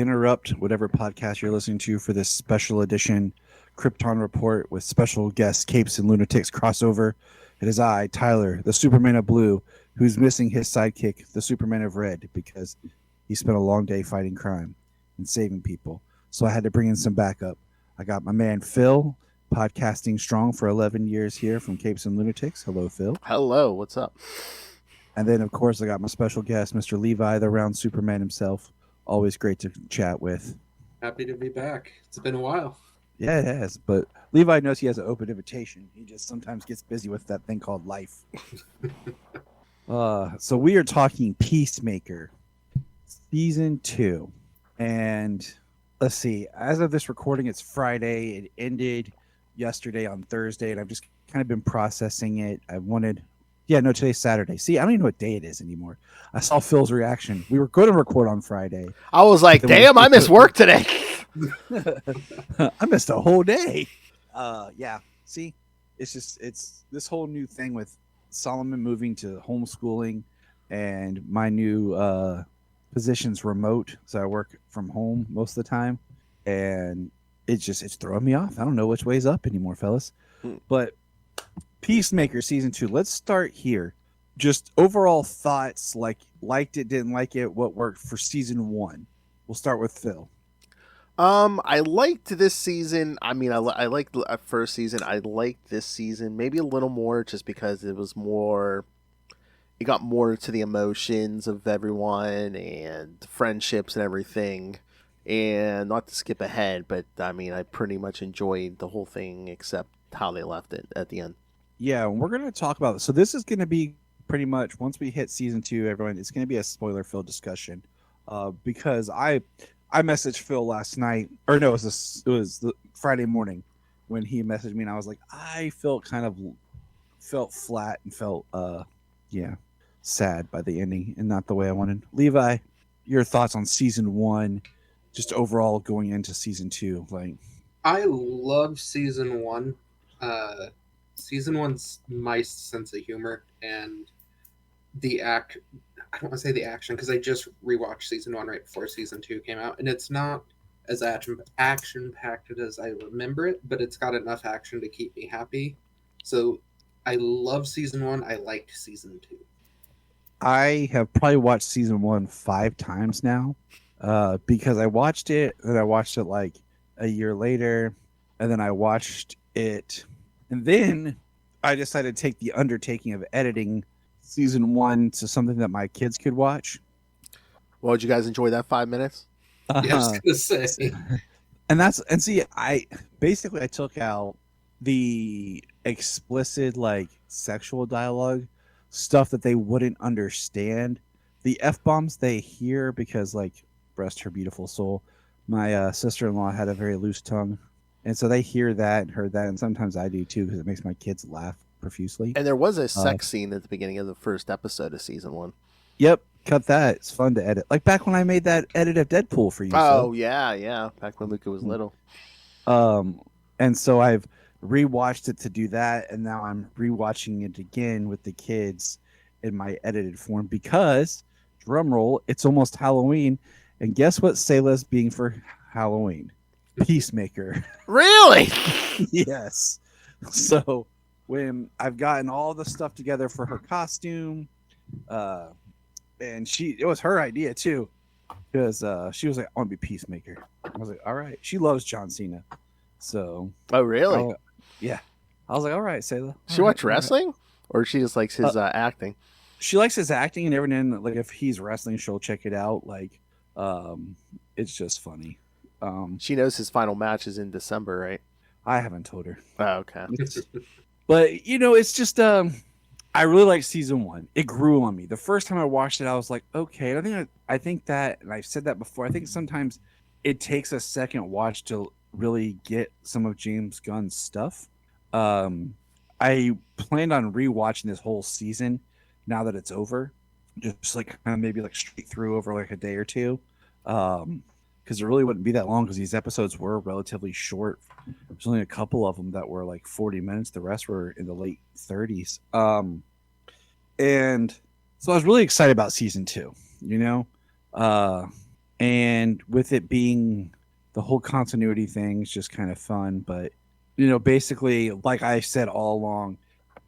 we interrupt whatever podcast you're listening to for this special edition Krypton Report with special guest Capes and Lunatics crossover. It is I, Tyler, the Superman of Blue, who's missing his sidekick, the Superman of Red, because he spent a long day fighting crime and saving people. So I had to bring in some backup. I got my man Phil, podcasting strong for 11 years here from Capes and Lunatics. Hello, Phil. Hello, what's up? And then, of course, I got my special guest, Mr. Levi, the round Superman himself. Always great to chat with. Happy to be back. It's been a while. Yeah, it has. But Levi knows he has an open invitation. He just sometimes gets busy with that thing called life. So we are talking Peacemaker, Season 2. And let's see. As of this recording, it's Friday. It ended yesterday on Thursday, and I've just kind of been processing it. Today's Saturday. See, I don't even know what day it is anymore. I saw Phil's reaction. We were going to record on Friday. I was like, damn, I missed work today. I missed a whole day. Yeah. See, it's this whole new thing with Solomon moving to homeschooling and my new position's remote. So I work from home most of the time. And it's throwing me off. I don't know which way's up anymore, fellas. But Peacemaker Season 2. Let's start here. Just overall thoughts, liked it, didn't like it, what worked for Season 1. We'll start with Phil. I liked this season. I mean, I liked the first season. I liked this season maybe a little more just because it got more to the emotions of everyone and friendships and everything. And not to skip ahead, but I mean, I pretty much enjoyed the whole thing except how they left it at the end. Yeah, we're going to talk about it. So this is going to be pretty much, once we hit Season 2, everyone, it's going to be a spoiler-filled discussion. Because I messaged Phil last night, or no, it was the Friday morning when he messaged me, and I was like, I felt flat and felt, sad by the ending and not the way I wanted. Levi, your thoughts on Season 1, just overall going into Season 2? I love Season 1. Season 1's my sense of humor and I don't want to say the action because I just rewatched Season 1 right before Season 2 came out, and it's not as action-packed as I remember it, but it's got enough action to keep me happy. So I love Season 1. I liked Season 2. I have probably watched Season 1 5 times now because I watched it, and I watched it like a year later, and then I watched it, and then I decided to take the undertaking of editing Season 1 to something that my kids could watch. Well, did you guys enjoy that 5 minutes? Yeah, I was gonna say. I took out the explicit sexual dialogue stuff that they wouldn't understand. The F-bombs they hear because rest her beautiful soul. My sister-in-law had a very loose tongue, and so they hear that and heard that, and sometimes I do too because it makes my kids laugh profusely. And there was a sex scene at the beginning of the first episode of Season 1. Yep, cut that. It's fun to edit. Like back when I made that edit of Deadpool for you. Oh, yeah. Back when Luca was little. And so I've rewatched it to do that, and now I'm rewatching it again with the kids in my edited form because, drum roll, it's almost Halloween, and guess what Sayla's being for Halloween? Peacemaker. Really? Yes. So when I've gotten all the stuff together for her costume, and it was her idea too, because she was like, I want to be Peacemaker. I was like, all right. She loves John Cena. So. Oh, really? Yeah. I was like, all right, Sayla. She watch wrestling? Or she just likes his acting? She likes his acting, and every now and then, if he's wrestling, she'll check it out. It's just funny. She knows his final match is in December, right? I haven't told her. Oh, okay. But, it's just, I really like Season 1. It grew on me. The first time I watched it, I was like, okay. And I think that, and I've said that before, I think sometimes it takes a second watch to really get some of James Gunn's stuff. I planned on rewatching this whole season now that it's over. Just maybe straight through over a day or two. Because it really wouldn't be that long because these episodes were relatively short. There's only a couple of them that were 40 minutes. The rest were in the late 30s. And so I was really excited about Season 2, And with it being the whole continuity thing is just kind of fun. But, basically, like I said all along,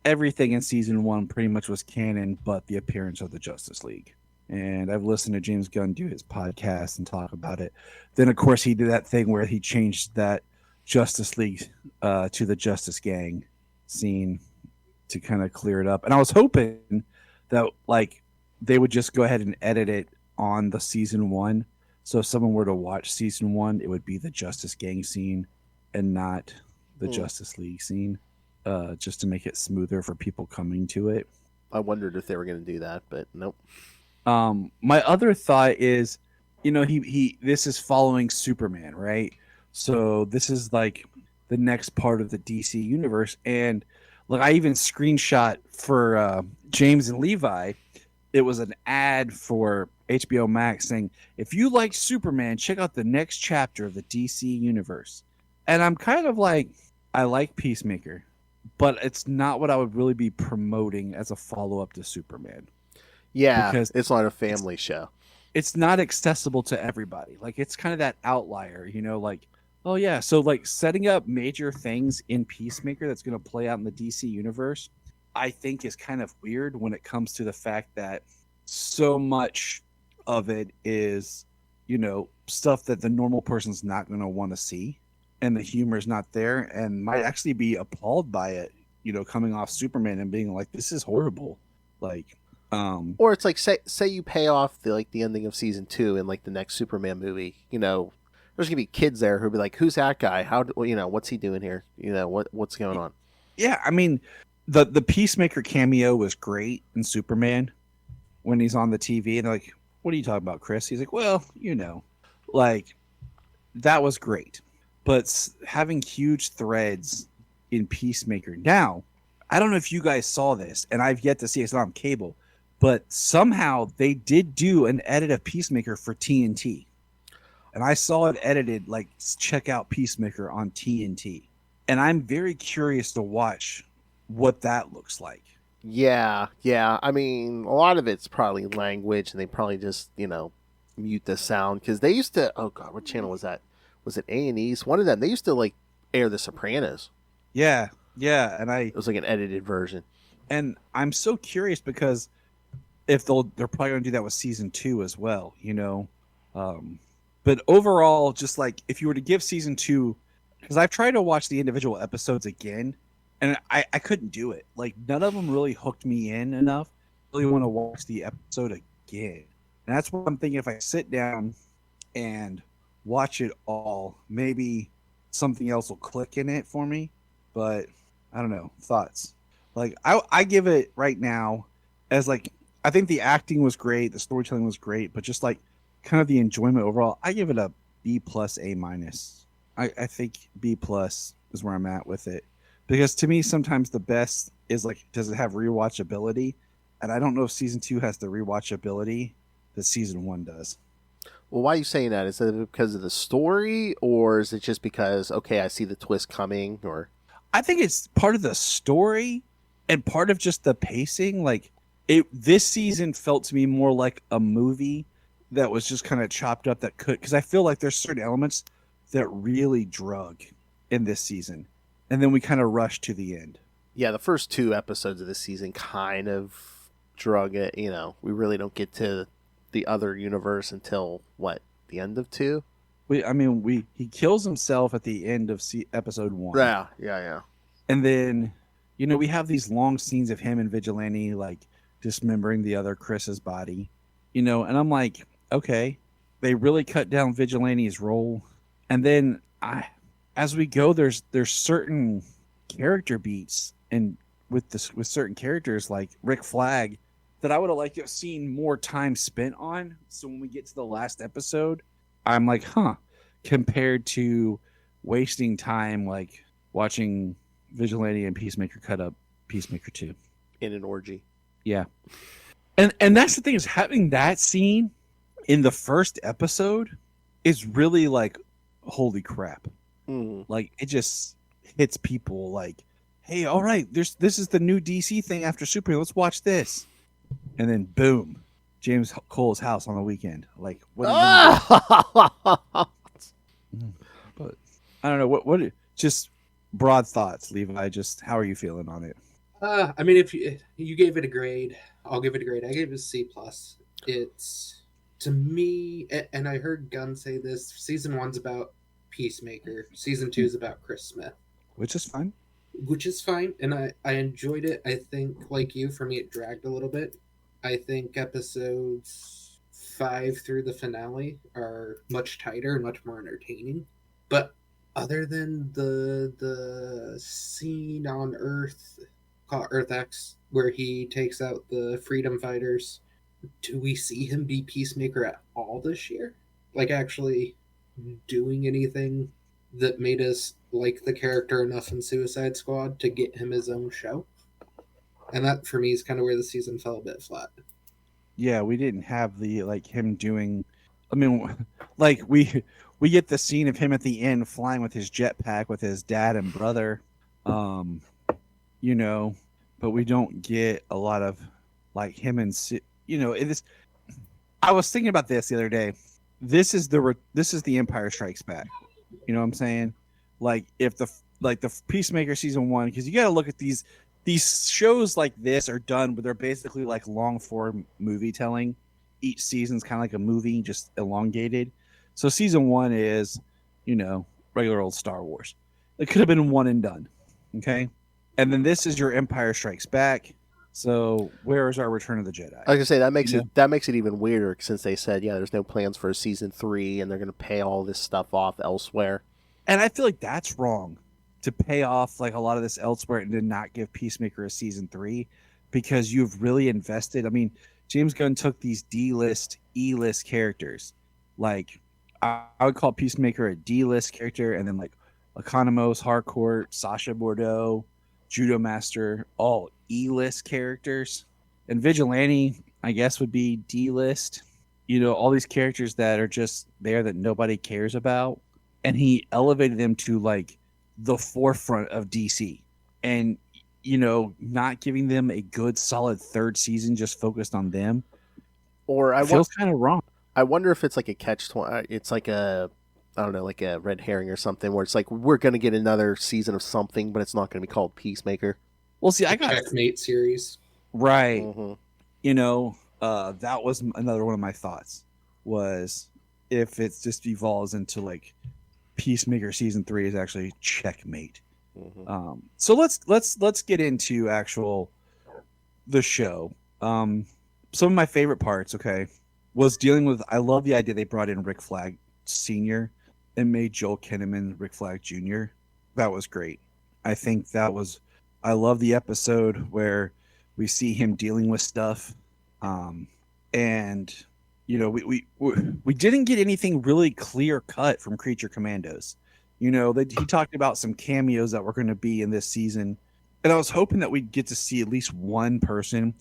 everything in season 1 pretty much was canon but the appearance of the Justice League. And I've listened to James Gunn do his podcast and talk about it. Then, of course, he did that thing where he changed that Justice League to the Justice Gang scene to kind of clear it up. And I was hoping that they would just go ahead and edit it on the season 1. So if someone were to watch season 1, it would be the Justice Gang scene and not the Justice League scene, just to make it smoother for people coming to it. I wondered if they were going to do that, but nope. My other thought is, he this is following Superman, right? So this is like the next part of the DC universe. And I even screenshot for James and Levi. It was an ad for HBO Max saying, if you like Superman, check out the next chapter of the DC universe. And I'm kind of like, I like Peacemaker, but it's not what I would really be promoting as a follow-up to Superman. Yeah, because it's not a family show. It's not accessible to everybody. It's kind of that outlier, oh yeah. So setting up major things in Peacemaker that's going to play out in the DC universe, I think is kind of weird when it comes to the fact that so much of it is, stuff that the normal person's not going to want to see, and the humor is not there and might actually be appalled by it, coming off Superman and being like, this is horrible. Or it's like, say you pay off the ending of season 2 in the next Superman movie, there's gonna be kids there who'll be like, who's that guy? What's he doing here? What's going on? Yeah, I mean, the Peacemaker cameo was great in Superman when he's on the TV and they're like, what are you talking about, Chris? He's like, well, that was great. But having huge threads in Peacemaker now, I don't know if you guys saw this, and I've yet to see it. It's not on cable, but somehow they did do an edit of Peacemaker for TNT. And I saw it edited, check out Peacemaker on TNT. And I'm very curious to watch what that looks like. Yeah. I mean, a lot of it's probably language, and they probably just, mute the sound. Because they used to, oh God, what channel was that? Was it A&E's? One of them. They used to, air The Sopranos. Yeah. And it was an edited version. And I'm so curious because if they're probably going to do that with season 2 as well, But overall, just if you were to give season 2, because I've tried to watch the individual episodes again, and I couldn't do it. None of them really hooked me in enough. I really want to watch the episode again. And that's what I'm thinking. If I sit down and watch it all, maybe something else will click in it for me. But I don't know. Thoughts? I give it right now as I think the acting was great, the storytelling was great, but just kind of the enjoyment overall, I give it a B+, A-. I think B+ is where I'm at with it, because to me sometimes the best is does it have rewatchability, and I don't know if season 2 has the rewatchability that season 1 does. Well, why are you saying that? Is it because of the story, or is it just because, okay, I see the twist coming? Or I think it's part of the story and part of just the pacing. This season felt to me more like a movie that was just kind of chopped up because I feel like there's certain elements that really drug in this season. And then we kind of rushed to the end. Yeah, the first 2 episodes of this season kind of drug it. We really don't get to the other universe until, the end of 2? He kills himself at the end of episode 1. Yeah. And then, we have these long scenes of him and Vigilante, dismembering the other Chris's body, and I'm like, okay, they really cut down Vigilante's role. And then as we go, there's certain character beats and with certain characters like Rick Flag that I would have liked to have seen more time spent on. So when we get to the last episode, I'm like, compared to wasting time watching Vigilante and Peacemaker cut up Peacemaker 2 in an orgy. Yeah. And that's the thing, is having that scene in the first episode is really holy crap. It just hits people hey, all right, this is the new DC thing after Superman. Let's watch this. And then boom, James Cole's house on the weekend. Like, what are you gonna do? But I don't know what just broad thoughts, Levi. Just how are you feeling on it? I mean, if you gave it a grade, I'll give it a grade. I gave it a C plus. It's to me, and I heard Gunn say this. Season 1's about Peacemaker. Season 2 is about Chris Smith, Which is fine. which is fine, and I enjoyed it. I think, like you, for me, it dragged a little bit. I think episodes 5 through the finale are much tighter and much more entertaining. But other than the scene on Earth, called Earth X, where he takes out the freedom fighters, do we see him be Peacemaker at all this year? Like, actually doing anything that made us like the character enough in Suicide Squad to get him his own show? And that, for me, is kind of where the season fell a bit flat. Yeah, we didn't have the like him doing. I mean, like we get the scene of him at the end flying with his jetpack with his dad and brother, you know, but we don't get a lot of like him and it is. I was thinking about this the other day. This is the Empire Strikes Back. You know what I'm saying? Like if the Peacemaker season 1, because you got to look at these shows like this are done, but they're basically like long form movie telling. Each season's kind of like a movie, just elongated. So season 1 is, regular old Star Wars. It could have been one and done. Okay. And then this is your Empire Strikes Back. So where is our Return of the Jedi? I was gonna say that makes it even weirder since they said there's no plans for a season 3 and they're gonna pay all this stuff off elsewhere. And I feel like that's wrong to pay off like a lot of this elsewhere and to not give Peacemaker a season 3 because you've really invested. I mean, James Gunn took these D-list, E-list characters. Like I would call Peacemaker a D-list character, and then like Economos, Harcourt, Sasha Bordeaux, Judo Master, all E-list characters. And Vigilante, I guess, would be D-list. All these characters that are just there that nobody cares about. And he elevated them to like the forefront of DC. And, not giving them a good solid third season just focused on them. Or feels kind of wrong. I wonder if it's like a catch-20. It's like I don't know, like a red herring or something, where it's like we're gonna get another season of something, but it's not gonna be called Peacemaker. Well, see, I got Checkmate series, right. Mm-hmm. That was another one of my thoughts. Was if it just evolves into like Peacemaker season 3 is actually Checkmate. Mm-hmm. So let's get into the show. Some of my favorite parts, okay, was dealing with. I love the idea they brought in Rick Flag Sr. and made Joel Kinnaman Rick Flag Jr. That was great. I think that was. I love the episode where we see him dealing with stuff, and we didn't get anything really clear cut from Creature Commandos. He talked about some cameos that were going to be in this season, and I was hoping that we'd get to see at least one person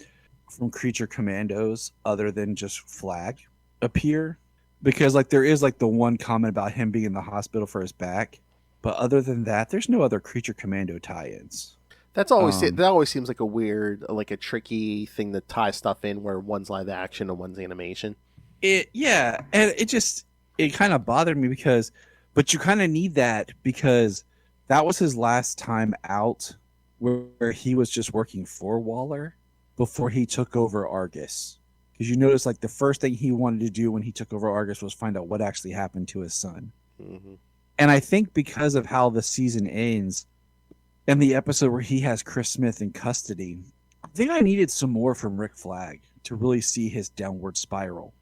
from Creature Commandos other than just Flag appear, because like there is like the one comment about him being in the hospital for his back, but other than that, there's no other Creature Commando tie-ins. That always seems like a weird, like a tricky thing to tie stuff in where one's live action and one's animation. And it kind of bothered me but you kind of need that because that was his last time out where he was just working for Waller before he took over Argus. Because you notice like the first thing he wanted to do when he took over Argus was find out what actually happened to his son. Mm-hmm. And I think because of how the season ends and the episode where he has Chris Smith in custody, I think I needed some more from Rick Flag to really see his downward spiral.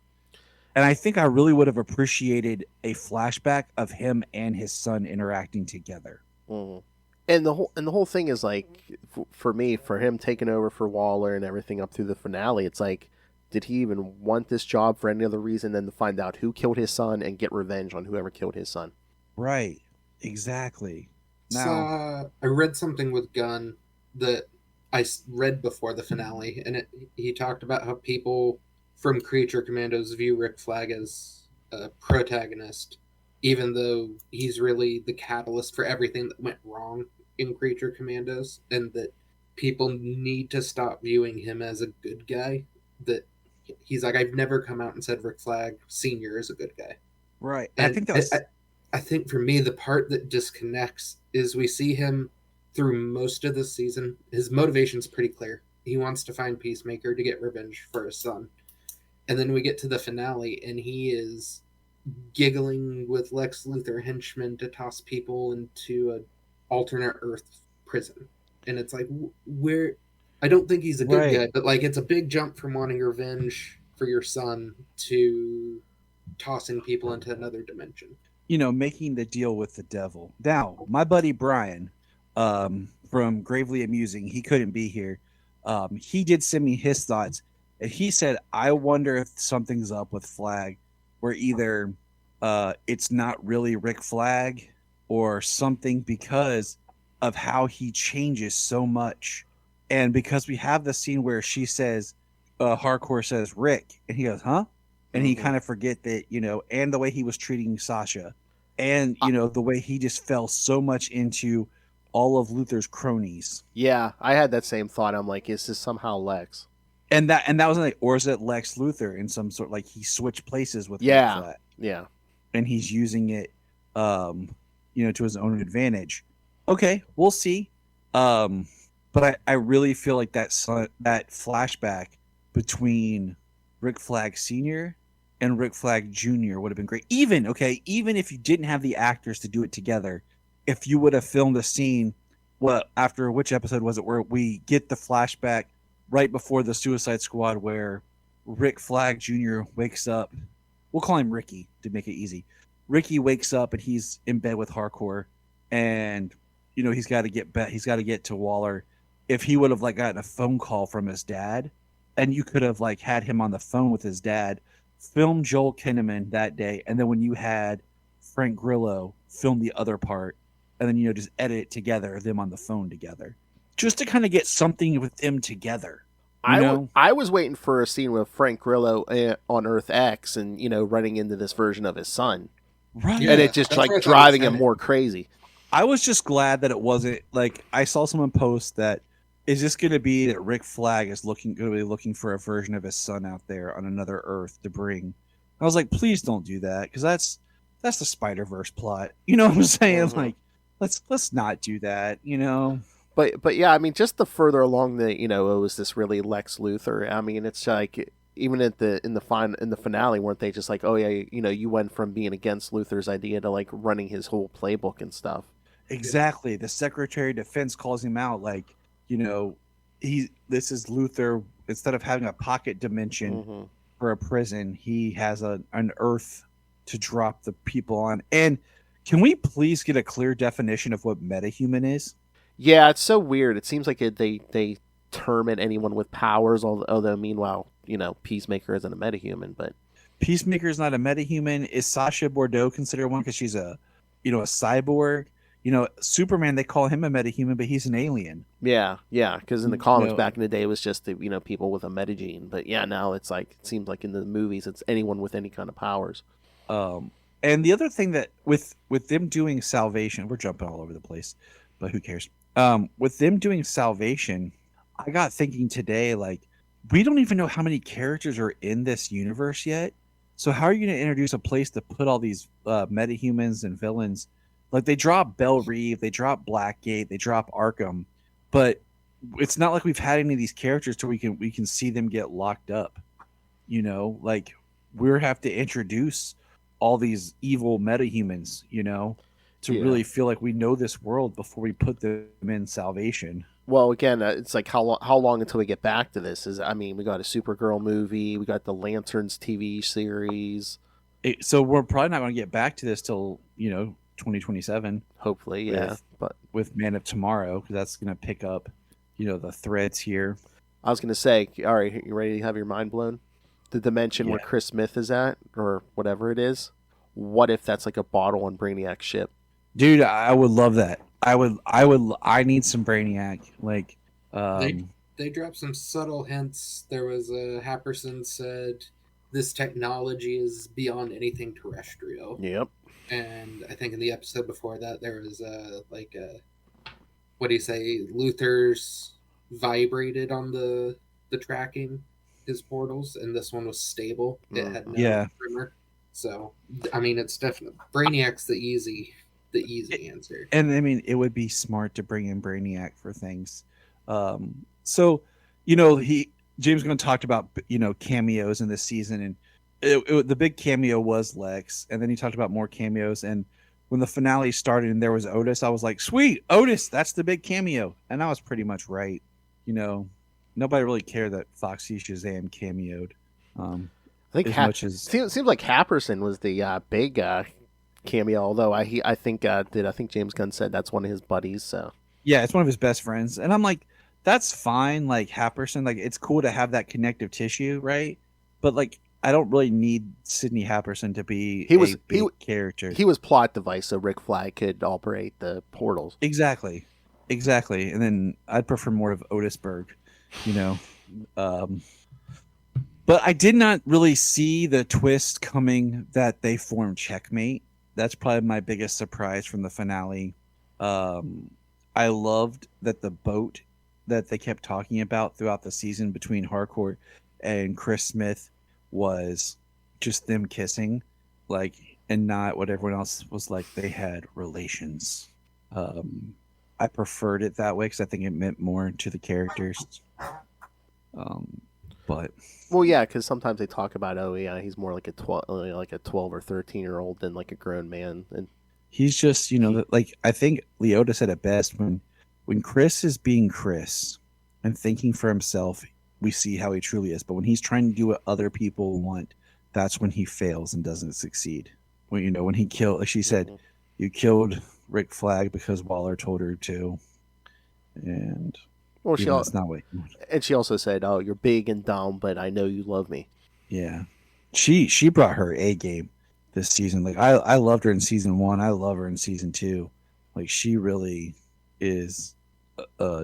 And I think I really would have appreciated a flashback of him and his son interacting together. Mm-hmm. And the whole thing is like, for me, for him taking over for Waller and everything up through the finale, it's like, did he even want this job for any other reason than to find out who killed his son and get revenge on whoever killed his son? Right. Exactly. Now, I read something with Gunn that I read before the finale, and he talked about how people from Creature Commandos view Rick Flag as a protagonist, even though he's really the catalyst for everything that went wrong in Creature Commandos, and that people need to stop viewing him as a good guy, that he's like, I've never come out and said Rick Flag Senior is a good guy. Right. I And think that was I think for me, the part that disconnects is we see him through most of the season. His motivation's pretty clear. He wants to find Peacemaker to get revenge for his son. And then we get to the finale, and he is giggling with Lex Luthor henchmen to toss people into an alternate Earth prison. And it's like, where? I don't think he's a good guy, right. but like, it's a big jump from wanting revenge for your son to tossing people into another dimension. Making the deal with the devil. Now, my buddy Brian, from Gravely Amusing, he couldn't be here. He did send me his thoughts, and he said, "I wonder if something's up with Flag, where either it's not really Rick Flag or something because of how he changes so much, and because we have the scene where she says, Hardcore says Rick, and he goes, huh?" And he kind of forget that, and the way he was treating Sasha, and the way he just fell so much into all of Luther's cronies. Yeah, I had that same thought. I'm like, is this somehow Lex? And that was like, or is it Lex Luthor in some sort, like he switched places with Rick Yeah, Flag, yeah. and he's using it, to his own advantage. Okay, we'll see. But I really feel like that flashback between Rick Flag Sr. and Rick Flag Jr. would have been great. Even if you didn't have the actors to do it together, if you would have filmed a scene, after which episode was it, where we get the flashback right before the Suicide Squad, where Rick Flag Jr. wakes up. We'll call him Ricky to make it easy. Ricky wakes up and he's in bed with Hardcore, and he's got to get back. He's got to get to Waller. If he would have gotten a phone call from his dad, and you could have had him on the phone with his dad, film Joel Kinnaman that day, and then when you had Frank Grillo film the other part, and then just edit it together, them on the phone together, just to kind of get something with them together. I was waiting for a scene with Frank Grillo on Earth X, and running into this version of his son, right? And it just driving him more crazy. I was just glad that it wasn't I saw someone post that, is this going to be that Rick Flag is going to be looking for a version of his son out there on another Earth to bring. I was like, please don't do that, because that's the Spider-Verse plot. You know what I'm saying? Mm-hmm. Let's not do that. But yeah, I mean, just the further along the it was this really Lex Luthor. I mean, it's like even in the finale, weren't they just like, oh yeah, you went from being against Luthor's idea to running his whole playbook and stuff. Exactly. The Secretary of Defense calls him out this is Luthor. Instead of having a pocket dimension for a prison, he has an Earth to drop the people on. And can we please get a clear definition of what metahuman is? Yeah, it's so weird. It seems like they term it anyone with powers, although meanwhile, Peacemaker isn't a metahuman, but Peacemaker is not a metahuman. Is Sasha Bordeaux considered one because she's a cyborg? Superman, they call him a metahuman, but he's an alien. Yeah, because in the comics back in the day, it was just the people with a metagene. But yeah, now it's it seems like in the movies, it's anyone with any kind of powers. And the other thing that with them doing Salvation, we're jumping all over the place, but who cares? With them doing Salvation, I got thinking today, we don't even know how many characters are in this universe yet. So how are you going to introduce a place to put all these metahumans and villains? They drop Belle Reve, they drop Blackgate, they drop Arkham, but it's not like we've had any of these characters till we can see them get locked up. We have to introduce all these evil metahumans, to really feel like we know this world before we put them in Salvation. Well, again, it's how long until we get back to this? We got a Supergirl movie, we got the Lanterns TV series. So we're probably not going to get back to this till 2027, hopefully, yeah. But with Man of Tomorrow, because that's going to pick up, the threads here. I was going to say, all right, you ready to have your mind blown? The dimension where Chris Smith is at, or whatever it is. What if that's a bottle on Brainiac's ship? Dude, I would love that. I need some Brainiac. They dropped some subtle hints. There was Happerson said this technology is beyond anything terrestrial. Yep. And I think in the episode before that, there was what do you say? Luther's vibrated on the tracking. his portals, and this one was stable. It had no Yeah. trimmer. So I mean, it's definitely Brainiac's the easy answer. And I mean, it would be smart to bring in Brainiac for things. So, you know, James Gunn talked about, you know, cameos in this season, and the big cameo was Lex, and then he talked about more cameos. And when the finale started and there was Otis, I was like, sweet, Otis, that's the big cameo. And I was pretty much right. You know, nobody really cared that Foxy Shazam cameoed. I think as much as seems like Happerson was the big cameo. Although I think James Gunn said that's one of his buddies. So yeah, it's one of his best friends, and I'm like, that's fine. Like Happerson, like it's cool to have that connective tissue, right? But like, I don't really need Sidney Happerson to be a big character. He was plot device so Rick Flag could operate the portals. Exactly. And then I'd prefer more of Otisberg, you know. But I did not really see the twist coming that they formed Checkmate. That's probably my biggest surprise from the finale. I loved that the boat that they kept talking about throughout the season between Harcourt and Chris Smith was just them kissing, like, and not what everyone else was like. They had relations. I preferred it that way because I think it meant more to the characters. But well, yeah, because sometimes they talk about, oh yeah, he's more like a 12 or 13-year-old than like a grown man, and he's just, you know, like I think Leota said it best when Chris is being Chris and thinking for himself, we see how he truly is. But when he's trying to do what other people want, that's when he fails and doesn't succeed. When, you know, when he killed, like she said, you killed Rick Flag because Waller told her to, and well, that's not what. And she also said, "Oh, you're big and dumb, but I know you love me." Yeah, she brought her A game this season. Like I loved her in season 1. I love her in season 2. Like she really is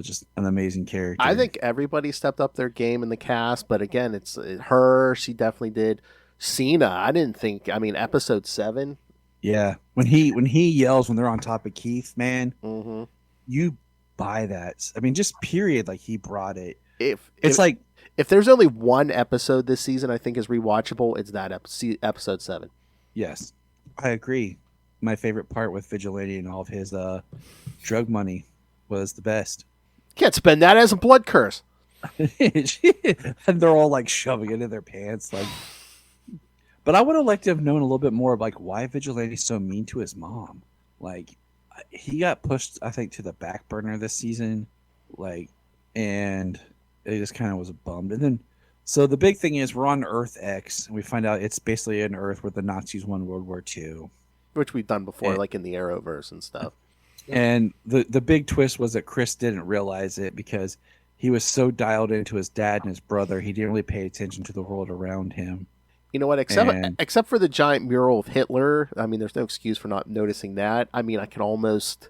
just an amazing character. I think everybody stepped up their game in the cast, but again, it's her. She definitely did. Cena, I didn't think. I mean, episode 7. Yeah, when he yells when they're on top of Keith, man, you buy that. I mean, just period. Like he brought it. If there's only one episode this season I think is rewatchable, it's that episode 7. Yes, I agree. My favorite part with Vigilante and all of his drug money was the best. Can't spend that as a blood curse. And they're all like shoving it in their pants, like. But I would have liked to have known a little bit more of like why Vigilante's so mean to his mom. Like he got pushed, I think, to the back burner this season, like, and it just kind of was bummed. And then, so the big thing is we're on Earth X, and we find out it's basically an Earth where the Nazis won World War II, which we've done before, like in the Arrowverse and stuff. And the big twist was that Chris didn't realize it because he was so dialed into his dad and his brother, he didn't really pay attention to the world around him. You know what? Except for the giant mural of Hitler, I mean, there's no excuse for not noticing that. I mean, I can almost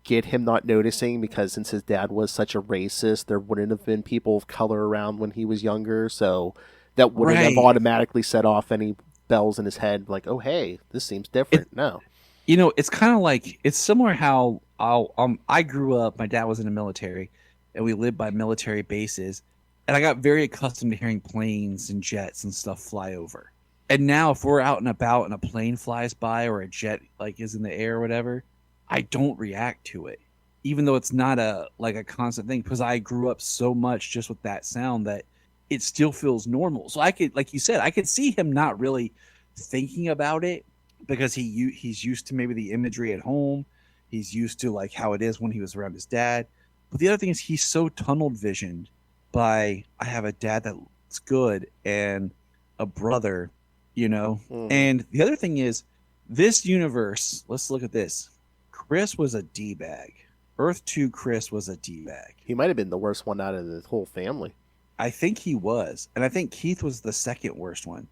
get him not noticing because since his dad was such a racist, there wouldn't have been people of color around when he was younger, so that wouldn't have automatically set off any bells in his head, like, oh, hey, this seems different. No. You know, it's kind of like, it's similar how I grew up, my dad was in the military, and we lived by military bases. And I got very accustomed to hearing planes and jets and stuff fly over. And now if we're out and about and a plane flies by or a jet like is in the air or whatever, I don't react to it. Even though it's not a constant thing, because I grew up so much just with that sound that it still feels normal. So I could, like you said, I could see him not really thinking about it because he's used to maybe the imagery at home. He's used to like how it is when he was around his dad. But the other thing is he's so tunnel visioned by I have a dad that's good and a brother, you know. And the other thing is this universe, let's look at this. Chris was a D-bag. Earth 2 Chris was a D-bag. He might have been the worst one out of the whole family. I think he was. And I think Keith was the second worst one.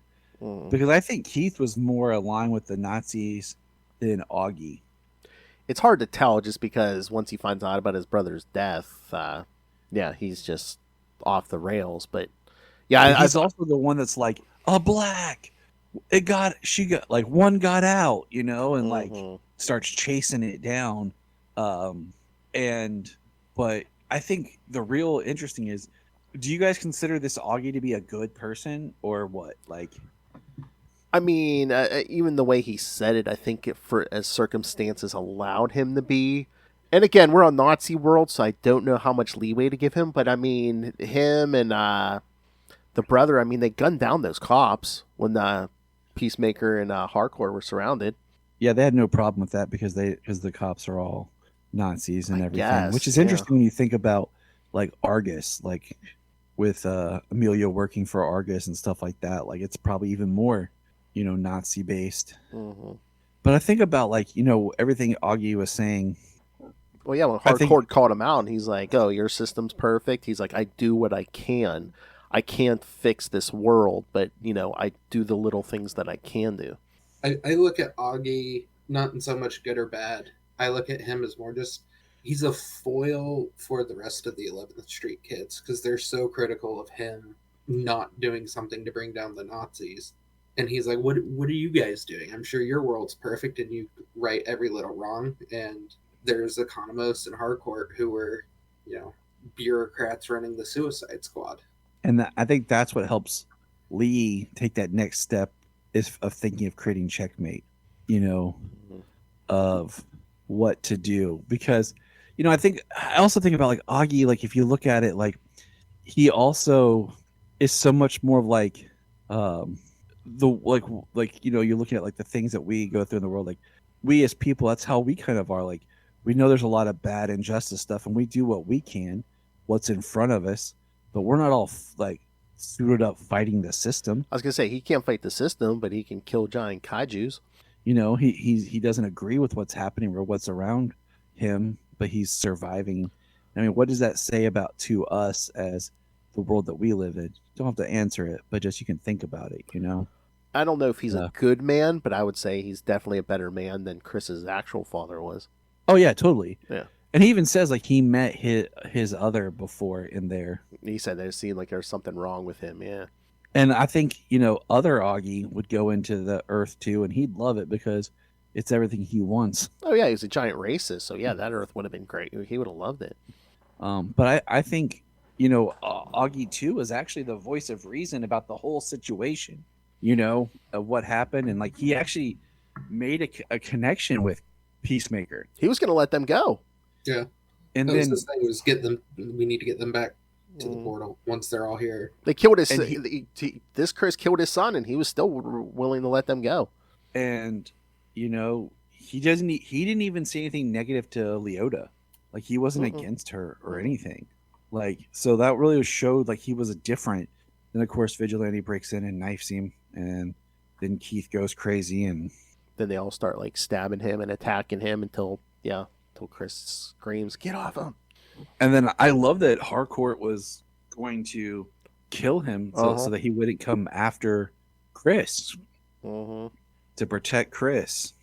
Because I think Keith was more aligned with the Nazis than Augie. It's hard to tell just because once he finds out about his brother's death, he's just off the rails. But yeah, he's also the one that's like a black. She got like one got out, you know, and like starts chasing it down. But I think the real interesting is do you guys consider this Augie to be a good person or what? Like, I mean, even the way he said it, I think for as circumstances allowed him to be. And again, we're on Nazi world, so I don't know how much leeway to give him. But I mean, him and the brother, I mean, they gunned down those cops when the Peacemaker and Hardcore were surrounded. yeah, they had no problem with that because the cops are all Nazis and I everything, which guess, is yeah. interesting when you think about like Argus, like with Amelia working for Argus and stuff like that. Like it's probably even more, Nazi based. Mm-hmm. But I think about like everything Augie was saying. Well, yeah, when I think- Hardcore called him out, and he's like, "Oh, your system's perfect." He's like, "I do what I can. I can't fix this world, but I do the little things that I can do." I look at Augie not in so much good or bad. I look at him as more just he's a foil for the rest of the 11th Street kids because they're so critical of him not doing something to bring down the Nazis. And he's like, "What are you guys doing? I'm sure your world's perfect and you right every little wrong." And there's Economos and Harcourt who were, bureaucrats running the Suicide Squad. And I think that's what helps Lee take that next step of thinking of creating Checkmate, of what to do. Because, I also think about like Augie, like if you look at it, like he also is so much more of like the you're looking at like the things that we go through in the world, like we as people, that's how we kind of are. Like we know there's a lot of bad injustice stuff and we do what we can, what's in front of us, but we're not all like suited up fighting the system. I was gonna say he can't fight the system, but he can kill giant kaijus. He doesn't agree with what's happening or what's around him, but he's surviving. I mean, what does that say about to us as the world that we live in? You don't have to answer it, but just you can think about it, I don't know if he's a good man, but I would say he's definitely a better man than Chris's actual father was. Oh yeah, totally. Yeah. And he even says like he met his other before in there. He said there seemed like there's something wrong with him. Yeah. And I think, other Augie would go into the Earth too, and he'd love it because it's everything he wants. Oh yeah, he's a giant racist, so yeah, that Earth would have been great. He would have loved it. But I think, Augie too is actually the voice of reason about the whole situation, of what happened. And like he actually made a connection with Peacemaker. He was going to let them go. Yeah. And that then was his thing, was get them. We need to get them back to the portal once they're all here. They killed his. And this Chris killed his son, and he was still willing to let them go. And he didn't even say anything negative to Leota. Like he wasn't against her or anything. Like so that really showed like he was a different. Then of course Vigilante breaks in and knifes him, and then Keith goes crazy, and then they all start like stabbing him and attacking him until Chris screams, "Get off him!" And then I love that Harcourt was going to kill him so that he wouldn't come after Chris to protect Chris.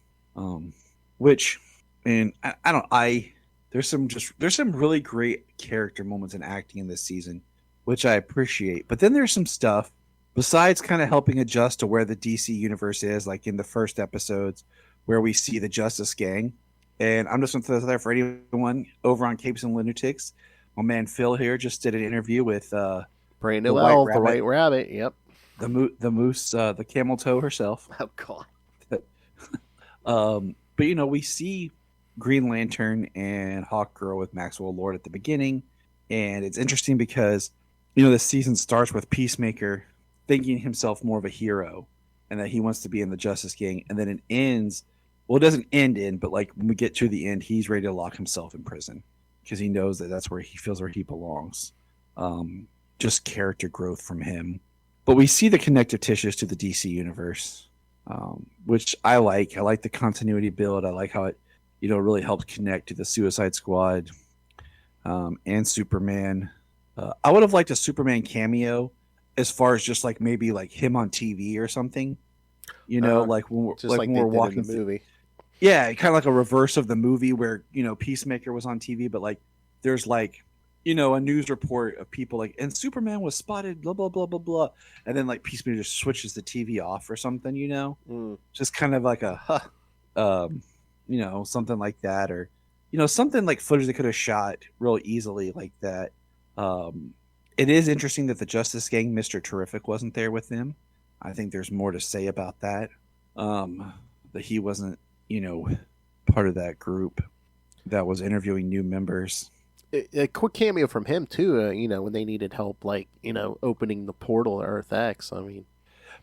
Which, and there's some really great character moments in acting in this season, which I appreciate. But then there's some stuff besides kind of helping adjust to where the DC universe is, like in the first episodes where we see the Justice Gang. And I'm just going to throw this out there for anyone over on Capes and Lunatics. My man Phil here just did an interview with Brand New Well, the White Rabbit. Yep. The moose, the camel toe herself. Oh God. But we see Green Lantern and Hawkgirl with Maxwell Lord at the beginning, and it's interesting because this season starts with Peacemaker thinking himself more of a hero and that he wants to be in the Justice Gang, and then it ends. Well, it doesn't end but like when we get to the end, he's ready to lock himself in prison because he knows that that's where he feels where he belongs. Just character growth from him. But we see the connective tissues to the DC universe, which I like. I like the continuity build. I like how it, really helps connect to the Suicide Squad and Superman. I would have liked a Superman cameo as far as just like maybe like him on TV or something. Like when we're walking the movie. Yeah, kind of like a reverse of the movie where, Peacemaker was on TV, but like there's like, a news report of people like, and Superman was spotted, blah, blah, blah, blah, blah. And then like Peacemaker just switches the TV off or something, just kind of like something like that, or, something like footage they could have shot real easily like that. it is interesting that the Justice Gang, Mr. Terrific, wasn't there with them. I think there's more to say about that. That he wasn't, part of that group that was interviewing new members. A quick cameo from him too. When they needed help, like opening the portal to Earth X. I mean,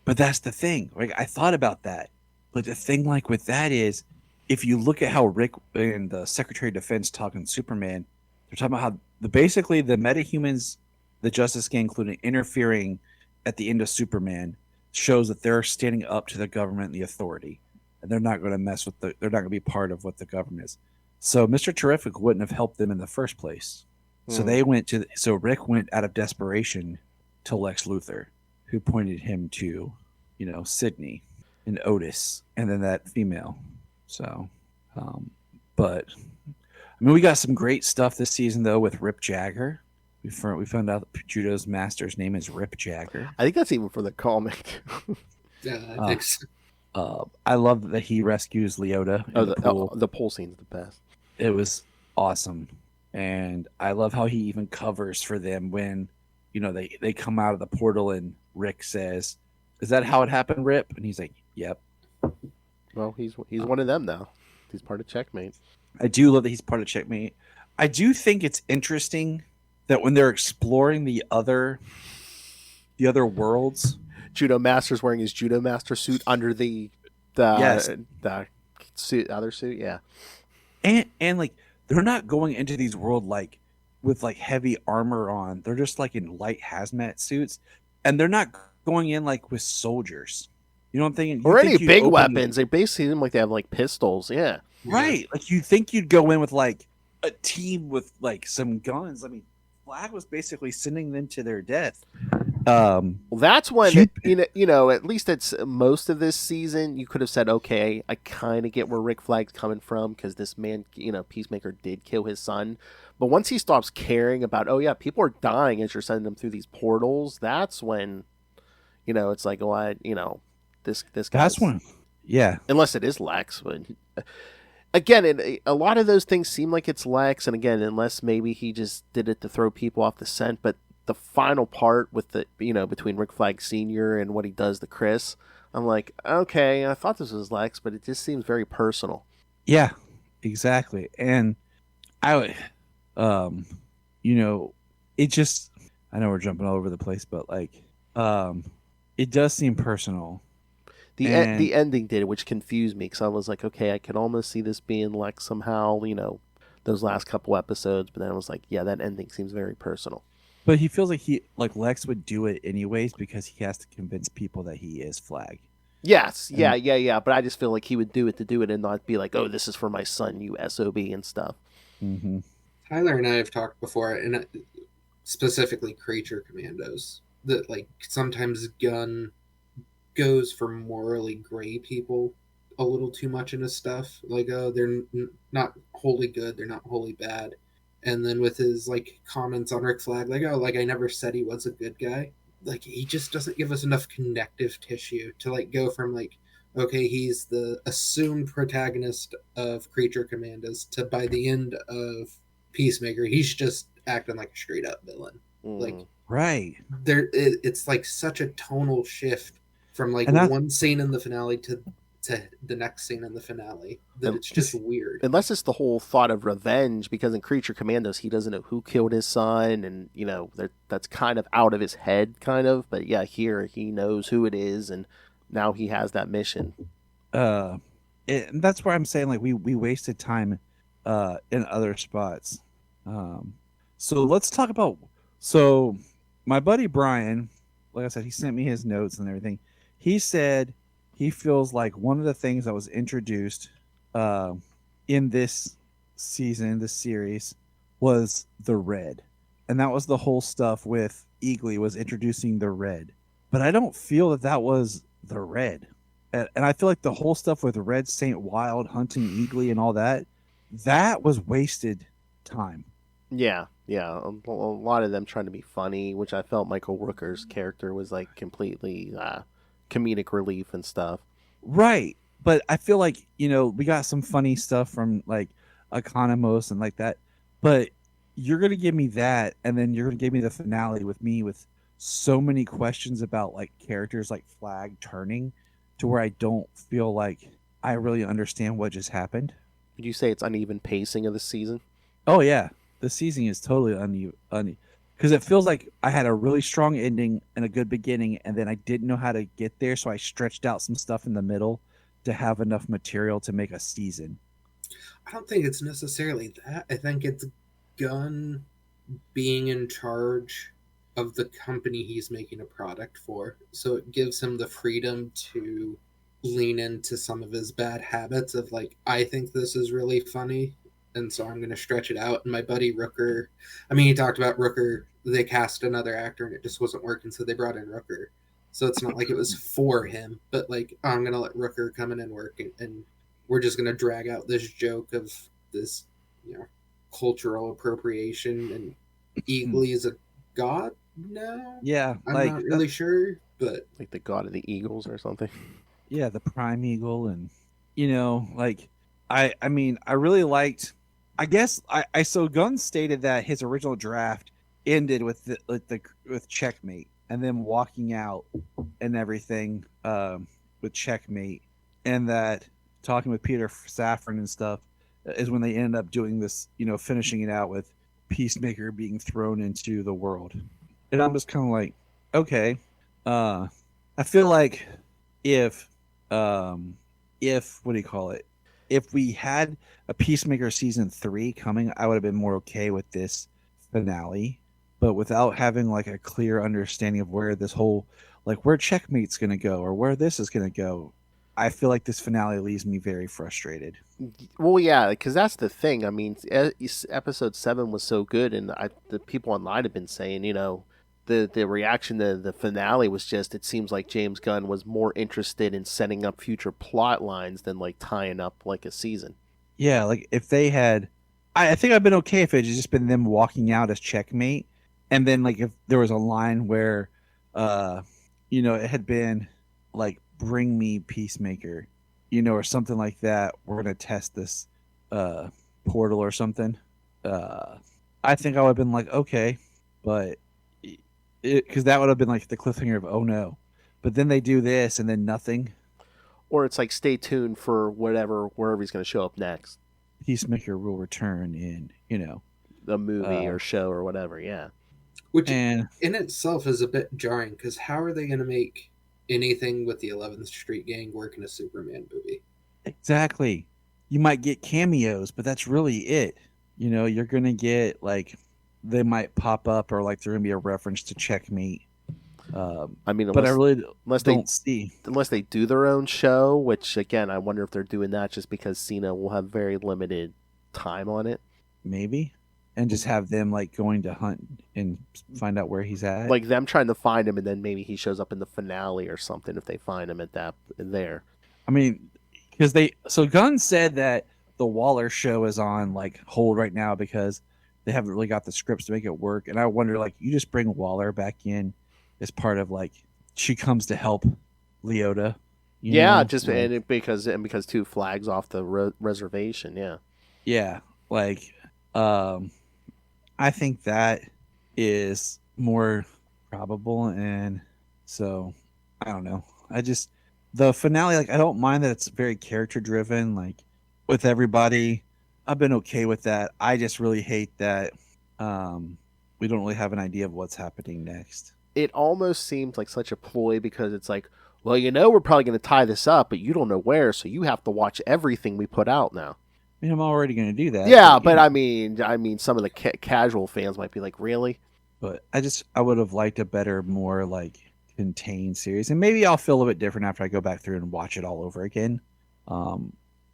But that's the thing. Like I thought about that. But the thing like with that is if you look at how Rick and the Secretary of Defense talking Superman, they're talking about how basically the metahumans, the Justice Gang, including interfering at the end of Superman, shows that they're standing up to the government and the authority. And they're not going to they're not going to be part of what the government is. So Mr. Terrific wouldn't have helped them in the first place. So Rick went out of desperation to Lex Luthor, who pointed him to, Sydney and Otis, and then that female. So, but I mean, we got some great stuff this season though with Rip Jagger. We found out that Judo's master's name is Rip Jagger. I think that's even for the comic. Yeah, I think so. I love that he rescues Leota. The pool scene's the best. It was awesome, and I love how he even covers for them when, they come out of the portal and Rick says, "Is that how it happened, Rip?" And he's like, "Yep." Well, he's one of them now. He's part of Checkmate. I do love that he's part of Checkmate. I do think it's interesting that when they're exploring the other worlds, Judo Master's wearing his Judo Master suit under the suit, other suit, yeah. And like they're not going into these worlds like with like heavy armor on. They're just like in light hazmat suits, and they're not going in like with soldiers. You know what I'm thinking? Or any big weapons. They basically seem like they have like pistols. Yeah. Right. Like you think you'd go in with like a team with like some guns. I mean, Flag was basically sending them to their death. Well, that's when at least it's most of this season. You could have said, okay, I kind of get where Rick Flag's coming from because this man, Peacemaker did kill his son. But once he stops caring about, oh yeah, people are dying as you're sending them through these portals, that's when, it's like, this guy. That's when, yeah. Unless it is Lex, but again, a lot of those things seem like it's Lex, and again, unless maybe he just did it to throw people off the scent, but the final part with the between Rick Flag Sr. and what he does to Chris, I'm like, okay, I thought this was Lex, but it just seems very personal. Yeah, exactly. And I it just, I know we're jumping all over the place, but like it does seem personal. The ending did, which confused me because I was like, okay, I could almost see this being Lex somehow, those last couple episodes, but then I was like, yeah, that ending seems very personal. But he feels like Lex would do it anyways because he has to convince people that he is Flag. Yes, yeah. But I just feel like he would do it to do it and not be like, oh, this is for my son, you SOB and stuff. Mm-hmm. Tyler and I have talked before, and specifically Creature Commandos, that like sometimes Gunn goes for morally gray people a little too much in his stuff. Like, oh, they're not wholly good, they're not wholly bad. And then with his like comments on Rick Flag, like, oh, like I never said he was a good guy. Like he just doesn't give us enough connective tissue to like go from like, okay, he's the assumed protagonist of Creature Commandos to by the end of Peacemaker, he's just acting like a straight up villain. Like, right there, it's like such a tonal shift from like one scene in the finale to the next scene in the finale that it's just weird. Unless it's the whole thought of revenge, because in Creature Commandos he doesn't know who killed his son, and that's kind of out of his head, kind of. But yeah, here he knows who it is, and now he has that mission. And that's where I'm saying like we wasted time in other spots. So let's talk about. So my buddy Brian, like I said, he sent me his notes and everything. He said he feels like one of the things that was introduced in this season, this series, was the red. And that was the whole stuff with Eagly was introducing the red. But I don't feel that was the red. And I feel like the whole stuff with Red Saint Wild hunting Eagly and all that was wasted time. Yeah. A lot of them trying to be funny, which I felt Michael Rooker's character was like completely comedic relief and stuff. Right. But I feel like, we got some funny stuff from like Economos and like that. But, you're gonna give me that, and then you're gonna give me the finale with me with so many questions about like characters like Flag turning to where I don't feel like I really understand what just happened. Would you say it's uneven pacing of the season? Oh yeah, the season is totally uneven because it feels like I had a really strong ending and a good beginning, and then I didn't know how to get there, so I stretched out some stuff in the middle to have enough material to make a season. I don't think it's necessarily that. I think it's Gunn being in charge of the company he's making a product for. So it gives him the freedom to lean into some of his bad habits of like, I think this is really funny, and so I'm going to stretch it out. And my buddy Rooker, I mean, he talked about Rooker. They cast another actor and it just wasn't working, so they brought in Rooker. So it's not like it was for him, but like, oh, I'm going to let Rooker come in and work, and we're just going to drag out this joke of this, you know, cultural appropriation, and Eagly is a god now. Yeah, I'm like not really sure, but Like the God of the Eagles or something? yeah, the Prime Eagle, and like I mean, I really liked. I guess I so Gunn stated that his original draft ended with checkmate and then walking out and everything with checkmate, and that talking with Peter Safran and stuff is when they ended up doing this, finishing it out with Peacemaker being thrown into the world. And I'm just kind of like, okay, I feel like if if what do you call it, if we had a Peacemaker season 3 coming, I would have been more okay with this finale. But without having like a clear understanding of where this whole, like where checkmate's gonna go or where this is gonna go, I feel like this finale leaves me very frustrated. Well, yeah, because that's the thing. I mean, episode 7 was so good, and the people online have been saying, the reaction to the finale was just, it seems like James Gunn was more interested in setting up future plot lines than like tying up like a season. Yeah, like if they had, I think I've been okay if it had just been them walking out as checkmate, and then like if there was a line where, uh, it had been like bring me Peacemaker, or something like that. We're gonna test this uh portal or something. Uh, I think I would have been like okay, but because that would have been like the cliffhanger of oh no, but then they do this and then nothing. Or it's like, stay tuned for wherever he's going to show up next, Peacemaker will return in, the movie uh, or show or whatever. Yeah. which and in itself is a bit jarring because how are they going to make anything with the 11th Street Gang work in a Superman movie? exactly. You might get cameos, but that's really it. You're gonna get like they might pop up or like there's gonna be a reference to Checkmate. I mean, But I really unless they don't see unless they do their own show, which again, I wonder if they're doing that just because Cena will have very limited time on it. maybe, and just have them like going to hunt and find out where he's at. Like them trying to find him, and then maybe he shows up in the finale or something if they find him at that there. I mean, because Gunn said that the Waller show is on like hold right now because they haven't really got the scripts to make it work. And I wonder, like, you just bring Waller back in as part of like she comes to help Leota. Yeah, just like, because two flags off the reservation. Yeah. yeah, like um, I think that is more probable, and so I don't know. I just the finale, like I don't mind that it's very character driven, like with everybody. I've been okay with that. I just really hate that we don't really have an idea of what's happening next. It almost seems like such a ploy because it's like, well, we're probably going to tie this up, but you don't know where, so you have to watch everything we put out now. I mean, I'm already going to do that. Yeah, but I mean, some of the casual fans might be like, really? But I would have liked a better, more like contained series, and maybe I'll feel a bit different after I go back through and watch it all over again.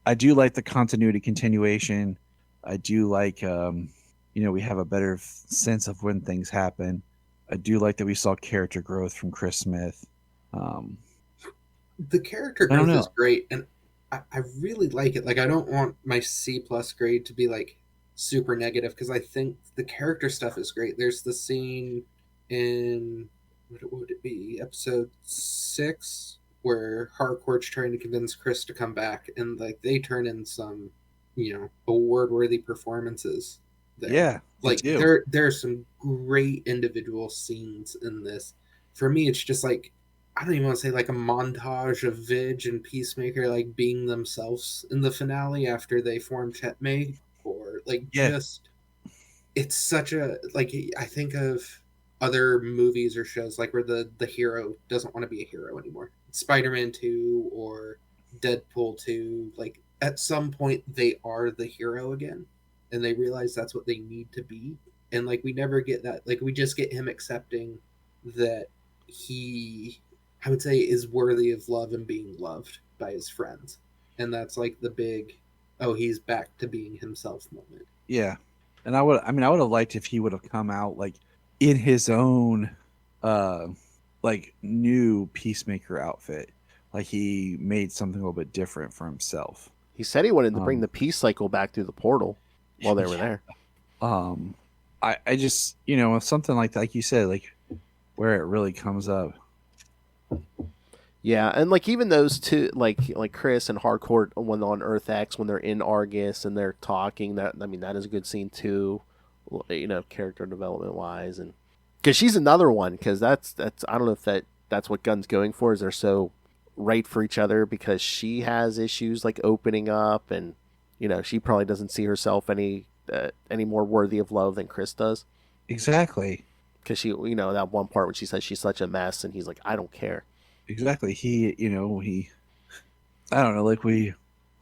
I do like the continuity continuation. I do like, we have a better sense of when things happen. I do like that we saw character growth from Chris Smith. The character growth is great, and I really like it. Like, I don't want my C plus grade to be like super negative because I think the character stuff is great. There's the scene in what would it be, episode 6, where Harcourt's trying to convince Chris to come back, and like they turn in some, award worthy performances. there. Yeah, they Like do. there are some great individual scenes in this. For me, it's just like I don't even want to say like a montage of Vidge and Peacemaker like being themselves in the finale after they form Checkmate, or like Yeah, just it's such a like I think of other movies or shows like where the hero doesn't want to be a hero anymore. Spider-Man 2 or Deadpool 2, like at some point they are the hero again and they realize that's what they need to be. And like we never get that. Like we just get him accepting that he I would say is worthy of love and being loved by his friends. And that's like the big oh he's back to being himself moment. yeah. And I would have liked if he would have come out like in his own, uh, like new Peacemaker outfit. Like he made something a little bit different for himself. He said he wanted to bring Um, the peace cycle back through the portal while they were yeah. there. Um, I just, something like you said, like where it really comes up. Yeah, and like even those two, like Chris and Harcourt when on Earth X when they're in Argus and they're talking, that I mean that is a good scene too, character development wise, and because she's another one because that's I don't know if that's what Gunn's going for is they're so right for each other because she has issues like opening up and she probably doesn't see herself any more worthy of love than Chris does Exactly. because she that one part when she says she's such a mess and he's like I don't care. Exactly. I don't know,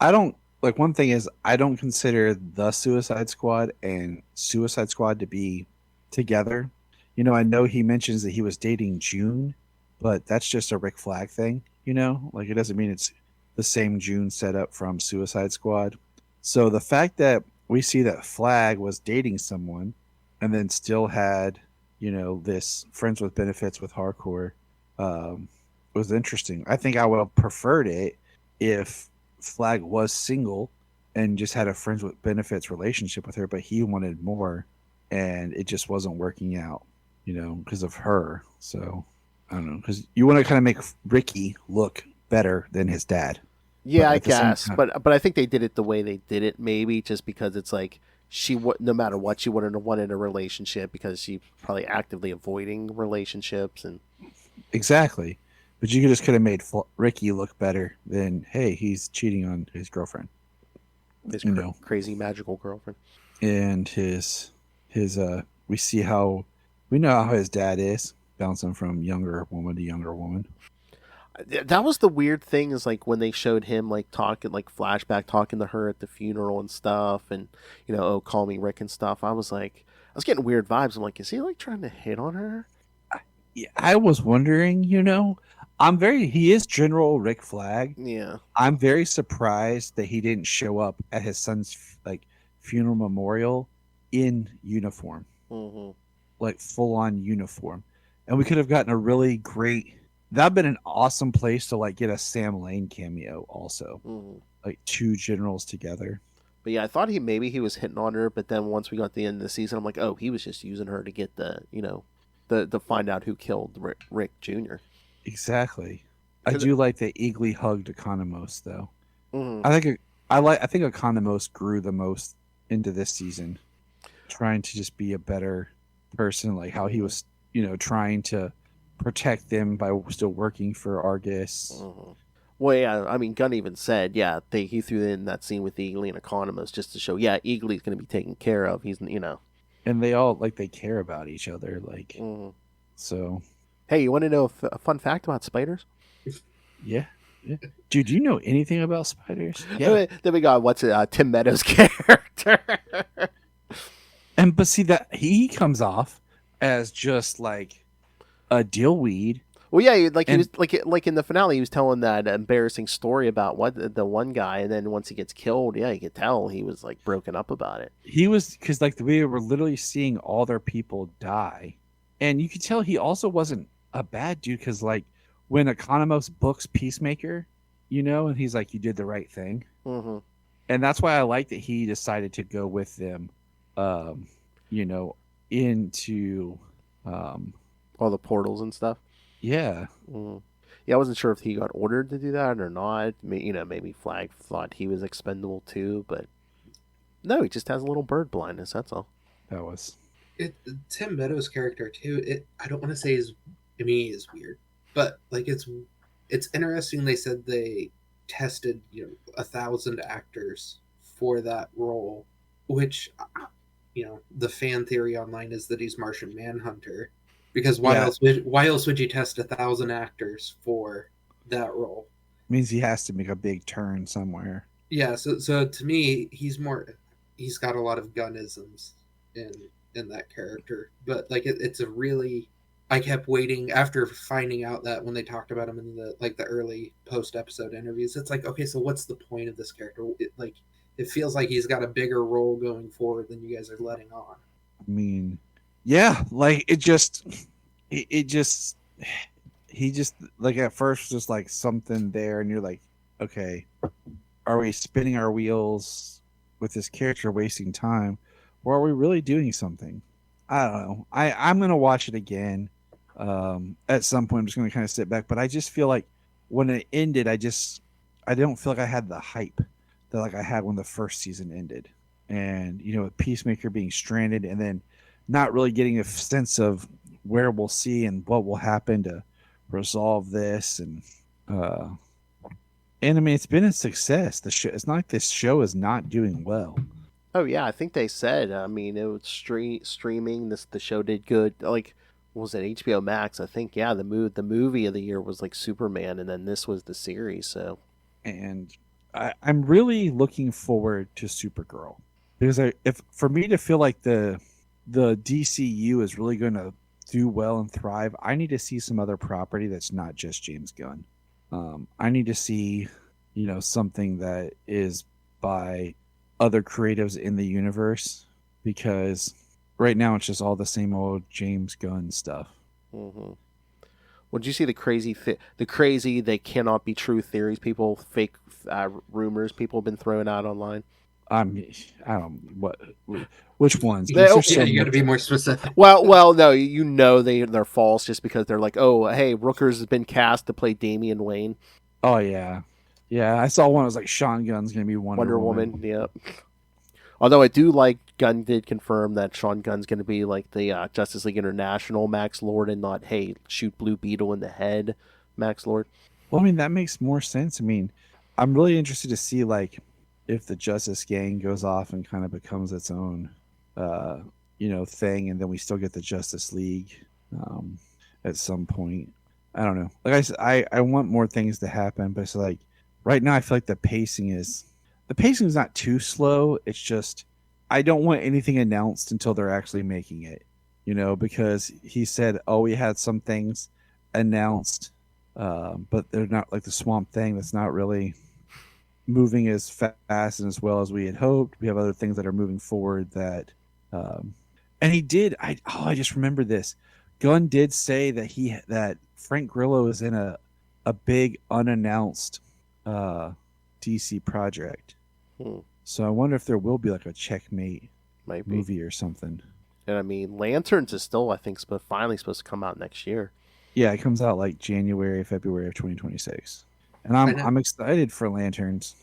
I don't, like, one thing is, I don't consider the Suicide Squad and Suicide Squad to be together. I know he mentions that he was dating June, but that's just a Rick Flag thing, like, it doesn't mean it's the same June setup from Suicide Squad. So the fact that we see that Flag was dating someone and then still had, this friends with benefits with Hardcore, um, was interesting. I think I would have preferred it if Flag was single and just had a friends with benefits relationship with her, but he wanted more and it just wasn't working out, because of her. So I don't know, because you want to kind of make Ricky look better than his dad. Yeah, But I at the same guess, time, but I think they did it the way they did it, maybe just because it's like no matter what she wouldn't have wanted a relationship because she probably actively avoiding relationships and exactly. But you just could have made Ricky look better than, hey, he's cheating on his girlfriend, his you know, crazy magical girlfriend. and his we see how we know how his dad is, bouncing from younger woman to younger woman. That was the weird thing is like when they showed him like talking like flashback talking to her at the funeral and stuff and oh call me Rick and stuff. I was getting weird vibes. I'm like, is he like trying to hit on her? Yeah, I was wondering, he is General Rick Flag. Yeah. I'm very surprised that he didn't show up at his son's like funeral memorial in uniform, Mm-hmm. like full on uniform. And we could have gotten a really great, that'd been an awesome place to like get a Sam Lane cameo also. Mm-hmm. Like two generals together. But yeah, I thought maybe he was hitting on her, but then once we got to the end of the season, I'm like, oh, he was just using her to get the find out who killed Rick Jr. Exactly. I do like that Eagly hugged Economos though. Mm-hmm. I think Economos grew the most into this season, trying to just be a better person, like how he was, trying to protect them by still working for Argus. Mm-hmm. Well, yeah, I mean, Gunn even said, yeah, he threw in that scene with Eagly and Economos just to show, yeah, Eagly's going to be taken care of. He's, And they all like they care about each other, like Mm-hmm. so. Hey, you want to know a fun fact about spiders? Yeah. Dude, do you know anything about spiders? Yeah. Then we got Tim Meadows' character. But see that he comes off as just like a deal weed. Well, yeah, he was like in the finale, he was telling that embarrassing story about the one guy, and then once he gets killed, yeah, you could tell he was like broken up about it. He was because like we were literally seeing all their people die, and you could tell he also wasn't a bad dude because like when Economos books Peacemaker, and he's like, you did the right thing. Mm-hmm. And that's why I like that he decided to go with them, into, All the portals and stuff. yeah. Mm. Yeah, I wasn't sure if he got ordered to do that or not. Maybe Flag thought he was expendable too, but no, he just has a little bird blindness. That's all. That was Tim Meadows' character too. I don't want to say is weird, but like it's interesting. They said they tested 1,000 actors for that role, which the fan theory online is that he's Martian Manhunter, because yeah. why else would you test 1,000 actors for that role? Means he has to make a big turn somewhere. Yeah, so to me, he's got a lot of gunnisms in that character, but like it's a really I kept waiting after finding out that when they talked about him in the early post episode interviews, it's like, okay, so what's the point of this character? It feels like he's got a bigger role going forward than you guys are letting on. I mean, yeah, like it just he just like at first just like something there, and you're like, okay, are we spinning our wheels with this character wasting time, or are we really doing something? I don't know. I'm gonna watch it again. At some point, I'm just gonna kind of sit back, but I just feel like when it ended, I don't feel like I had the hype that like I had when the first season ended, and with Peacemaker being stranded, and then not really getting a sense of where we'll see and what will happen to resolve this, uh, and I mean, it's been a success. The show. It's not like this show is not doing well. Oh yeah, I think they said. I mean, it was streaming. The show did good. Like, what was it, HBO Max? I think. Yeah, the movie of the year was like Superman, and then this was the series. So And I'm really looking forward to Supergirl because if for me to feel like the DCU is really going to do well and thrive, I need to see some other property that's not just James Gunn. I need to see, something that is by other creatives in the universe, because right now it's just all the same old James Gunn stuff. hmm would you see the crazy they cannot be true theories, people fake rumors people have been throwing out online? I'm I don't what which ones? They, Because oh, there's Yeah, so you got to much. be more specific. well, no, they're false just because they're like, oh, hey, Rookers has been cast to play Damian Wayne, Oh yeah, yeah. I saw one. It was like Sean Gunn's gonna be Wonder Wonder Woman. Woman. Yep. Although I do like Gunn did confirm that Sean Gunn's going to be like the Justice League International Max Lord and not, hey, shoot Blue Beetle in the head Max Lord. Well, I mean that makes more sense. I mean, I'm really interested to see like if the Justice Gang goes off and kind of becomes its own, uh, thing, and then we still get the Justice League um, at some point. I don't know. Like I said, I want more things to happen, but it's like right now I feel like the pacing is not too slow. It's just I don't want anything announced until they're actually making it. Because he said, "Oh, we had some things announced, but they're not like the Swamp Thing. That's not really moving as fast and as well as we had hoped. We have other things that are moving forward that, um, and he did. I just remember this. Gunn did say that Frank Grillo is in a big unannounced uh, DC project. Hmm, So I wonder if there will be like a Checkmate might be. movie or something. And I mean, Lanterns is still, I think, finally supposed to come out next year. Yeah, it comes out like January, February of 2026, and I I'm know. I'm excited for Lanterns.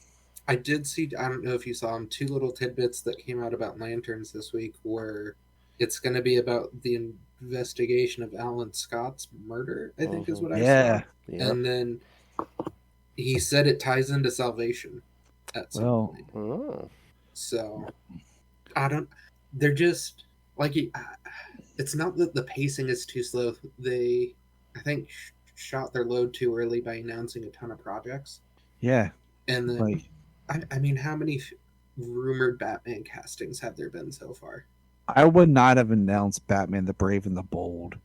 I did see. I don't know if you saw them. Two little tidbits that came out about Lanterns this week were it's going to be about the investigation of Alan Scott's murder. I think is Hmm what I saw, Yeah. Yep. and then he said it ties into Salvation at some Well, point. Oh. So I don't. They're just like it's not that the pacing is too slow. They, I think, shot their load too early by announcing a ton of projects, yeah. and then Like I mean, how many rumored Batman castings have there been so far? I would not have announced Batman the Brave and the Bold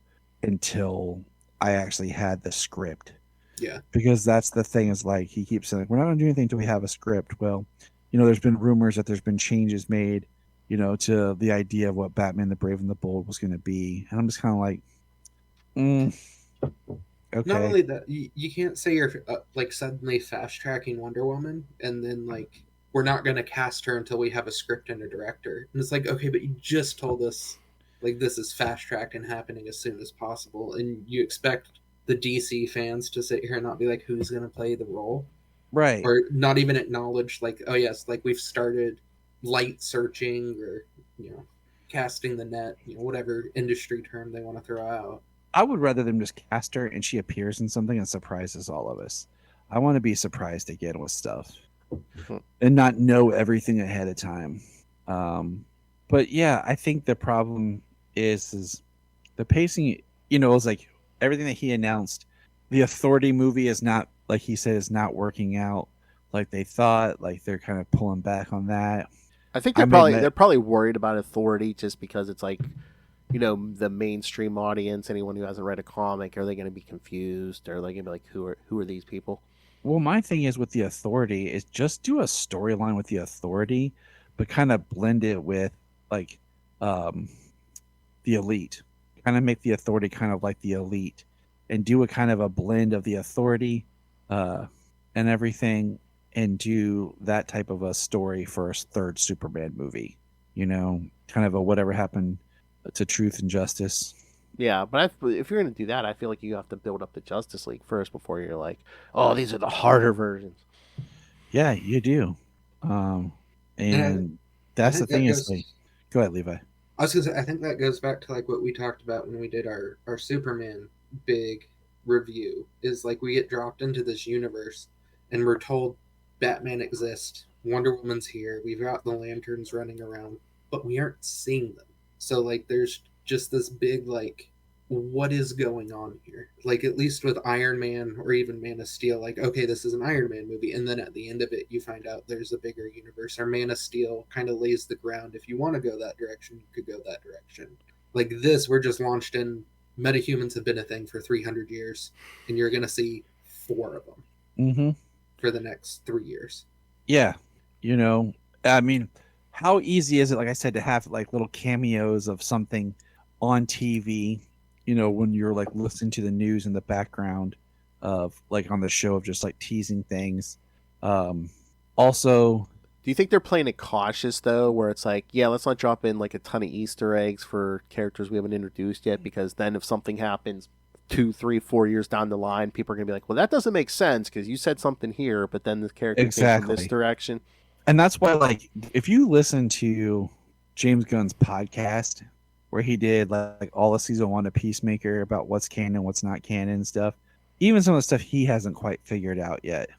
until I actually had the script. Yeah, Because that's the thing, is like he keeps saying, like, we're not gonna do anything until we have a script. Well, there's been rumors that there's been changes made, to the idea of what Batman the Brave and the Bold was gonna be. And I'm just kind of like, mm, not okay. only that, you can't say you're like suddenly fast tracking Wonder Woman and then like we're not going to cast her until we have a script and a director. And it's like, okay, but you just told us like this is fast tracked and happening as soon as possible, and you expect the DC fans to sit here and not be like, who's going to play the role, Right. or not even acknowledge like, oh yes, like we've started light searching, or you know. casting the net, whatever industry term they want to throw out. I would rather them just cast her and she appears in something and surprises all of us. I want to be surprised again with stuff and not know everything ahead of time. But yeah, I think the problem is the pacing. Is like everything that he announced. The Authority movie is not, like he said, is not working out like they thought. Like they're kind of pulling back on that. I think I they're probably worried about Authority just because it's like, the mainstream audience, anyone who hasn't read a comic, are they going to be confused? Or are they going to be like, who are these people? Well, my thing is with the Authority is just do a storyline with the Authority, but kind of blend it with like um, the Elite. Kind of make the Authority kind of like the Elite, and do a kind of a blend of the Authority and everything, and do that type of a story for a third Superman movie. Kind of a whatever happened to Truth and Justice. Yeah, but if you're going to do that, I feel like you have to build up the Justice League first before you're like, oh, these are the harder versions. Yeah, you do. And that's the thing is like, go ahead, Levi. I was gonna say, I think that goes back to like what we talked about when we did our Superman big review. Is like we get dropped into this universe, and we're told Batman exists, Wonder Woman's here, we've got the Lanterns running around, but we aren't seeing them. So like, there's just this big like, what is going on here? Like at least with Iron Man or even Man of Steel, like okay, this is an Iron Man movie, and then at the end of it, you find out there's a bigger universe. Or Man of Steel kind of lays the ground. If you want to go that direction, you could go that direction. Like this, we're just launched in. Metahumans have been a thing for 300 years, and you're gonna see 4 of them for the next 3 years. Yeah, I mean, how easy is it? Like I said, to have like little cameos of something on TV. When you're like listening to the news in the background of like on the show of just like teasing things. Also, do you think they're playing it cautious though, where it's like, yeah, let's not drop in like a ton of Easter eggs for characters we haven't introduced yet, because then if something happens 2, 3, 4 years down the line, people are gonna be like, well, that doesn't make sense because you said something here, but then the character came from this direction. And that's why, like, if you listen to James Gunn's podcast, where he did like all of season 1 of Peacemaker about what's canon, what's not canon and stuff, even some of the stuff he hasn't quite figured out yet.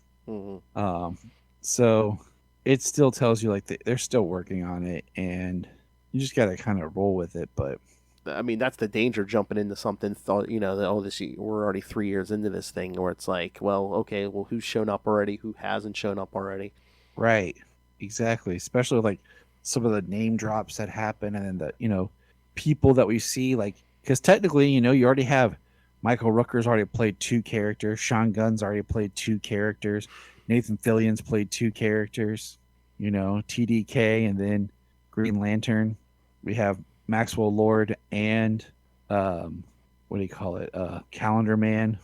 So it still tells you like they're still working on it, and you just got to kind of roll with it. But I mean, that's the danger, jumping into something. We're already 3 years into this thing, where it's like, well, okay, well, who's shown up already? Who hasn't shown up already? Right, exactly. Especially like some of the name drops that happen, and then the people that we see, like, because technically, you already have Michael Rooker's already played 2 characters, Sean Gunn's already played 2 characters, Nathan Fillion's played 2 characters, TDK, and then Green Lantern. We have Maxwell Lord and what do you call it? Calendar Man.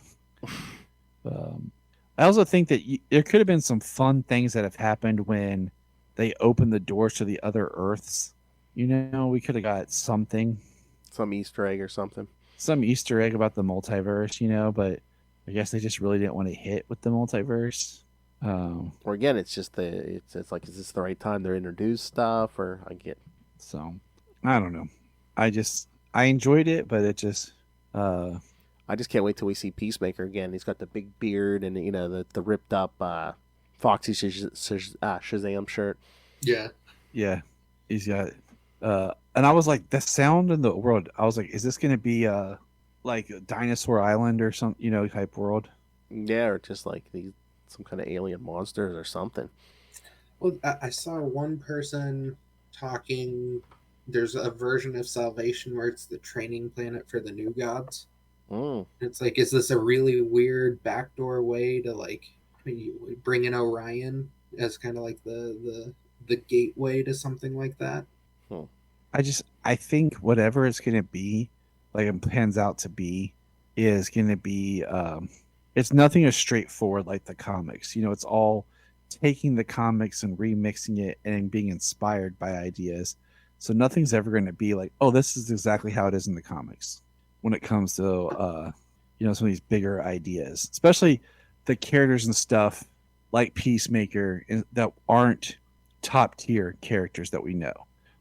I also think that there could have been some fun things that have happened when they opened the doors to the other Earths. We could have got some Easter egg or something. Some Easter egg about the multiverse, but I guess they just really didn't want to hit with the multiverse. Or again, it's just it's like, is this the right time to introduce stuff? Or so I don't know. I enjoyed it, but it just I just can't wait till we see Peacemaker again. He's got the big beard and the ripped up Foxy Shazam shirt. Yeah, he's got. And I was like, the sound in the world. I was like, is this gonna be like Dinosaur Island or some type world? Yeah, or just like some kind of alien monsters or something. Well, I saw one person talking. There's a version of Salvation where it's the training planet for the new gods. It's like, is this a really weird backdoor way to like bring in Orion as kind of like the gateway to something like that? I think whatever it's gonna be, like it pans out to be, is gonna be it's nothing as straightforward like the comics. It's all taking the comics and remixing it and being inspired by ideas. So nothing's ever going to be like, oh, this is exactly how it is in the comics when it comes to some of these bigger ideas, especially the characters and stuff like Peacemaker that aren't top tier characters that we know.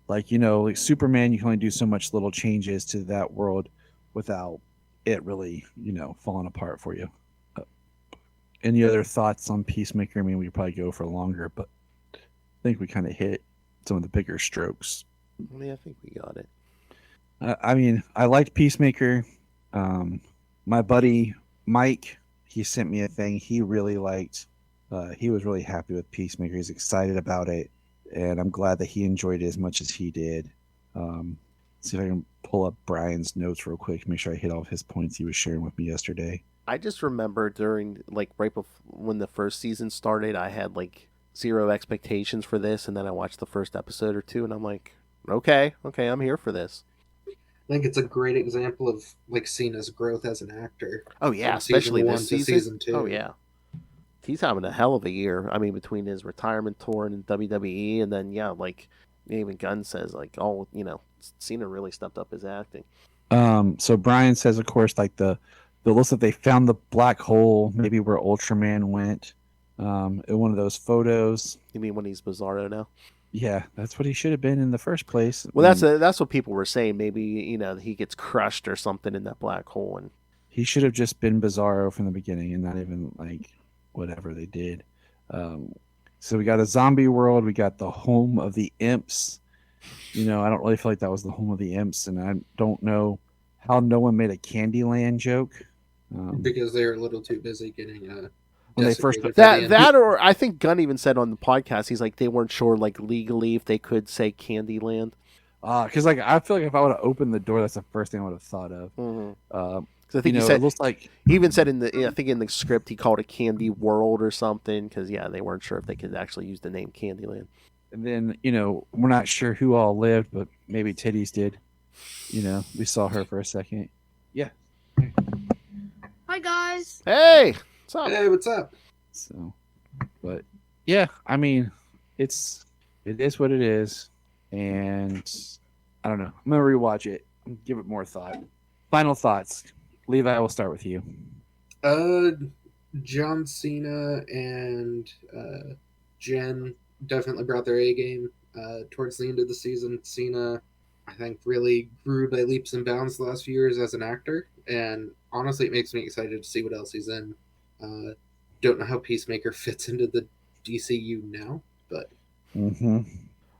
Like, like Superman, you can only do so much little changes to that world without it really, falling apart for you. Uh, any other thoughts on Peacemaker? I mean, we could probably go for longer, but I think we kind of hit some of the bigger strokes. Yeah, I think we got it. I mean, I liked Peacemaker. My buddy Mike, he sent me a thing he really liked. He was really happy with Peacemaker. He's excited about it, and I'm glad that he enjoyed it as much as he did. See if I can pull up Brian's notes real quick, make sure I hit all of his points he was sharing with me yesterday. I just remember during like right before when the first season started, I had like zero expectations for this, and then I watched the first episode or two, and I'm like, okay, I'm here for this. I think it's a great example of like Cena's growth as an actor. Oh yeah, From especially season this 1 to season. season 2. Oh yeah, he's having a hell of a year. I mean, between his retirement tour and WWE, and then yeah, like even Gunn says, like Cena really stepped up his acting. So Brian says, of course, like the looks that they found the black hole, maybe where Ultraman went, in one of those photos. You mean when he's Bizarro now? Yeah, that's what he should have been in the first place. Well, that's what people were saying. Maybe he gets crushed or something in that black hole, and he should have just been Bizarro from the beginning and not even like whatever they did. So we got a zombie world. We got the home of the imps. I don't really feel like that was the home of the imps, and I don't know how no one made a Candyland joke. Because they were a little too busy getting when they first that or I think Gunn even said on the podcast, he's like they weren't sure like legally if they could say Candyland. Because like I feel like if I would have opened the door, that's the first thing I would have thought of. Because I think he said it looks like he even said I think in the script he called it Candy World or something. Because they weren't sure if they could actually use the name Candyland. And then we're not sure who all lived, but maybe Titties did. We saw her for a second. Yeah. Hi guys. Hey, what's up? Hey, what's up? So, but yeah, I mean, it is what it is, and I don't know. I'm gonna rewatch it, give it more thought. Final thoughts, Levi. We'll start with you. John Cena and Jen definitely brought their A game towards the end of the season. Cena, I think, really grew by leaps and bounds the last few years as an actor, and honestly, it makes me excited to see what else he's in. Don't know how Peacemaker fits into the DCU now, but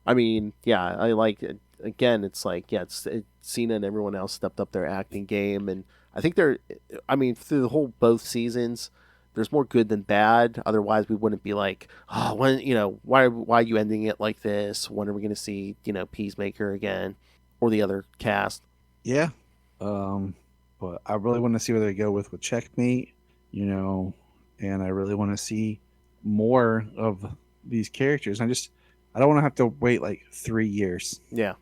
I mean, yeah, I like it. Again, it's like it's Cena and everyone else stepped up their acting game, and I think through the whole both seasons, there's more good than bad. Otherwise, we wouldn't be like, oh, when why are you ending it like this? When are we going to see Peacemaker again, or the other cast? Yeah, but I really want to see where they go with Checkmate, and I really want to see more of these characters. I don't want to have to wait like 3 years. Yeah,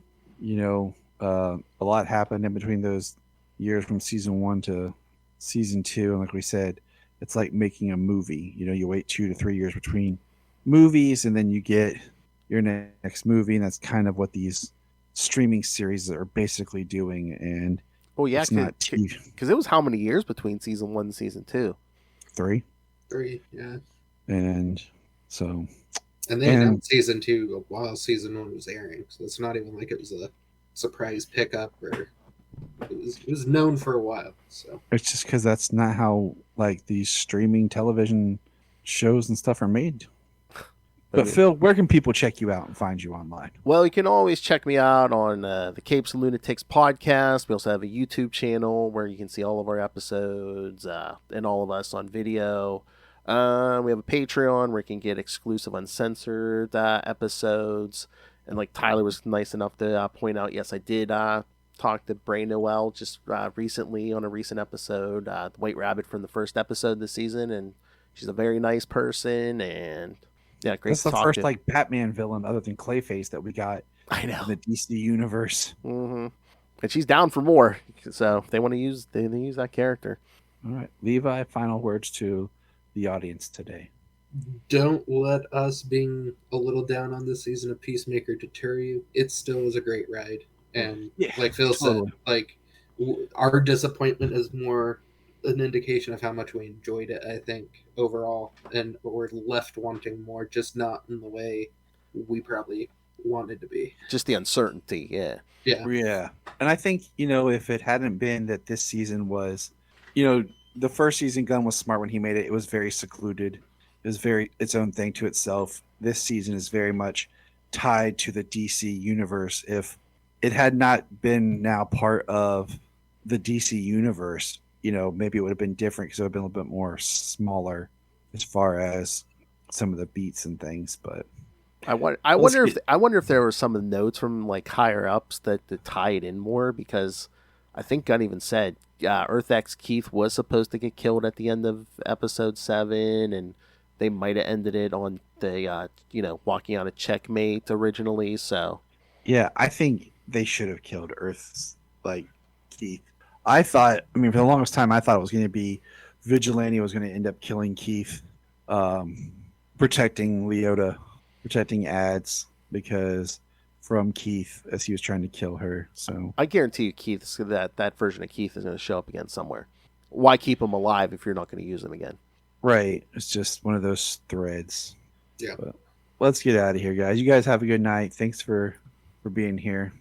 a lot happened in between those years from season 1 to season 2, and like we said, it's like making a movie. You wait 2 to 3 years between movies, and then you get your next movie, and that's kind of what these streaming series are basically doing. And yeah, because it was how many years between season 1 and season 2? 3, yeah. And so, and they announced season 2 while season 1 was airing, so it's not even like it was a surprise pickup, or it was known for a while. So it's just because that's not how like these streaming television shows and stuff are made. But Phil, where can people check you out and find you online? Well, you can always check me out on the Capes and Lunatics podcast. We also have a YouTube channel where you can see all of our episodes and all of us on video. We have a Patreon where you can get exclusive uncensored episodes. And like Tyler was nice enough to point out, yes, I did talk to Bray Noel just recently on a recent episode, the White Rabbit from the first episode this season. And she's a very nice person, and yeah, great. That's the first like Batman villain other than Clayface that we got. I know, in the DC universe. And she's down for more, so if they want to use, they use that character. All right, Levi, final words to the audience today. Don't let us being a little down on this season of Peacemaker deter you. It still is a great ride, and like Phil said, like our disappointment is more an indication of how much we enjoyed it, I think, overall, and we're left wanting more, just not in the way we probably wanted to be. Just the uncertainty, yeah. Yeah. Yeah. And I think, if it hadn't been that this season was, the first season, Gunn was smart when he made it. It was very secluded. It was very its own thing to itself. This season is very much tied to the DC universe. If it had not been now part of the DC universe, maybe it would have been different because it would have been a little bit more smaller as far as some of the beats and things. But I wonder if there were some of the notes from like higher ups that tie it in more, because I think Gunn even said Earth X Keith was supposed to get killed at the end of episode 7, and they might have ended it on the walking out of checkmate originally. So yeah, I think they should have killed Earth's Keith. For the longest time, I thought it was going to be Vigilante was going to end up killing Keith, protecting Leota, protecting Ads from Keith as he was trying to kill her. So I guarantee you, that version of Keith is going to show up again somewhere. Why keep him alive if you're not going to use him again? Right, it's just one of those threads. Yeah. But let's get out of here, guys. You guys have a good night. Thanks for being here.